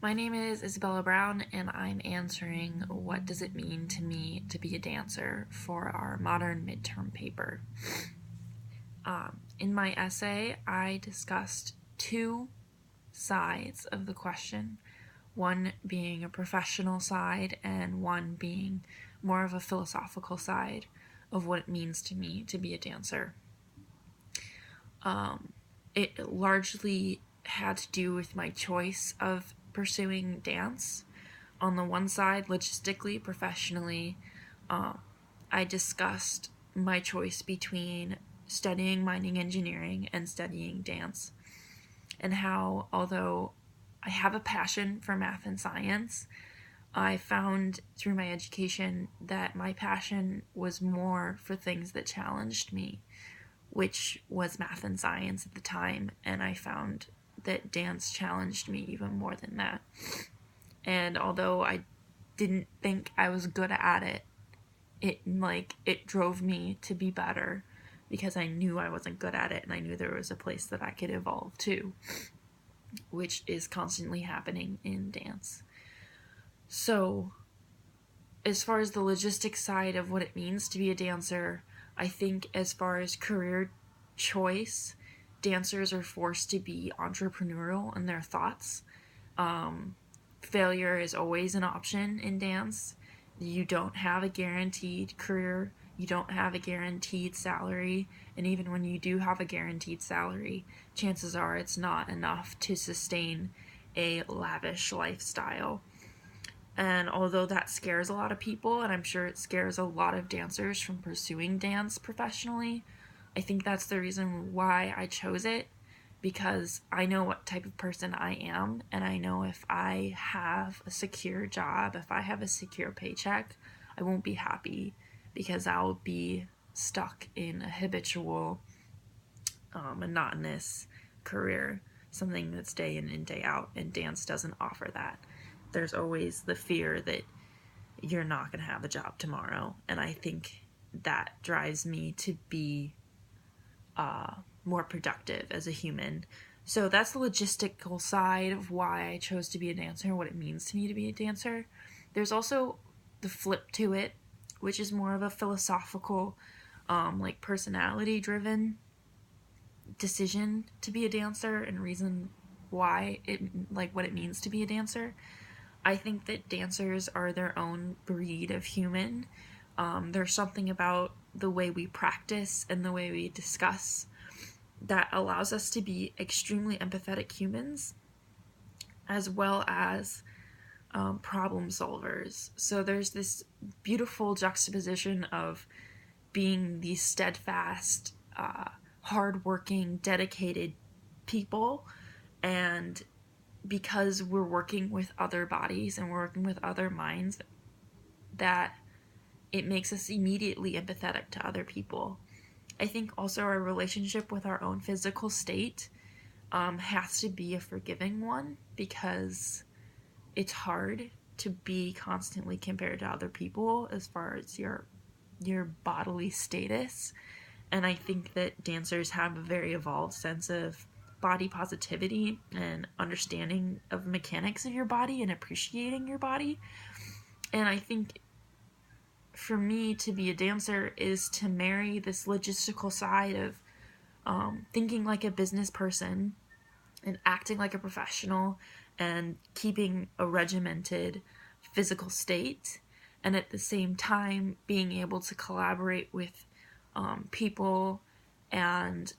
My name is Isabella Brown, and I'm answering what does it mean to me to be a dancer for our modern midterm paper. In my essay, I discussed two sides of the question, one being a professional side and one being more of a philosophical side of what it means to me to be a dancer. It largely had to do with my choice of pursuing dance. On the one side, logistically, professionally, I discussed my choice between studying mining engineering and studying dance, and how, although I have a passion for math and science, I found through my education that my passion was more for things that challenged me, which was math and science at the time, and I found that dance challenged me even more than that. And although I didn't think I was good at it, it drove me to be better because I knew I wasn't good at it and I knew there was a place that I could evolve to, which is constantly happening in dance. So, as far as the logistics side of what it means to be a dancer, I think as far as career choice, dancers are forced to be entrepreneurial in their thoughts. Failure is always an option in dance. You don't have a guaranteed career, you don't have a guaranteed salary, and even when you do have a guaranteed salary, chances are it's not enough to sustain a lavish lifestyle. And although that scares a lot of people, and I'm sure it scares a lot of dancers from pursuing dance professionally, I think that's the reason why I chose it, because I know what type of person I am, and I know if I have a secure job, if I have a secure paycheck, I won't be happy because I'll be stuck in a habitual, monotonous career, something that's day in and day out, and dance doesn't offer that. There's always the fear that you're not going to have a job tomorrow, and I think that drives me to be more productive as a human. So that's the logistical side of why I chose to be a dancer, what it means to me to be a dancer. There's also the flip to it, which is more of a philosophical, like personality driven decision to be a dancer and reason why it, like what it means to be a dancer. I think that dancers are their own breed of human. There's something about the way we practice and the way we discuss that allows us to be extremely empathetic humans as well as problem solvers. So there's this beautiful juxtaposition of being these steadfast, hardworking, dedicated people, and because we're working with other bodies and we're working with other minds, that it makes us immediately empathetic to other people. I think also our relationship with our own physical state has to be a forgiving one, because it's hard to be constantly compared to other people as far as your bodily status. And I think that dancers have a very evolved sense of body positivity and understanding of mechanics of your body and appreciating your body. And I think for me to be a dancer is to marry this logistical side of thinking like a business person and acting like a professional and keeping a regimented physical state, and at the same time being able to collaborate with people and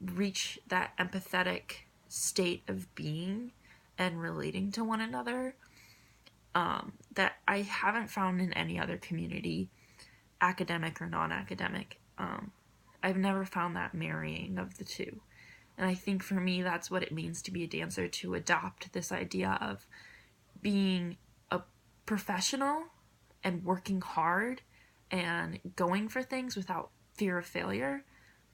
reach that empathetic state of being and relating to one another, that I haven't found in any other community, academic or non-academic. I've never found that marrying of the two. And I think for me, that's what it means to be a dancer, to adopt this idea of being a professional and working hard and going for things without fear of failure,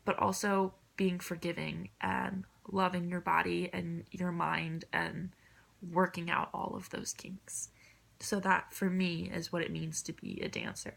but also being forgiving and loving your body and your mind and working out all of those kinks. So that for me is what it means to be a dancer.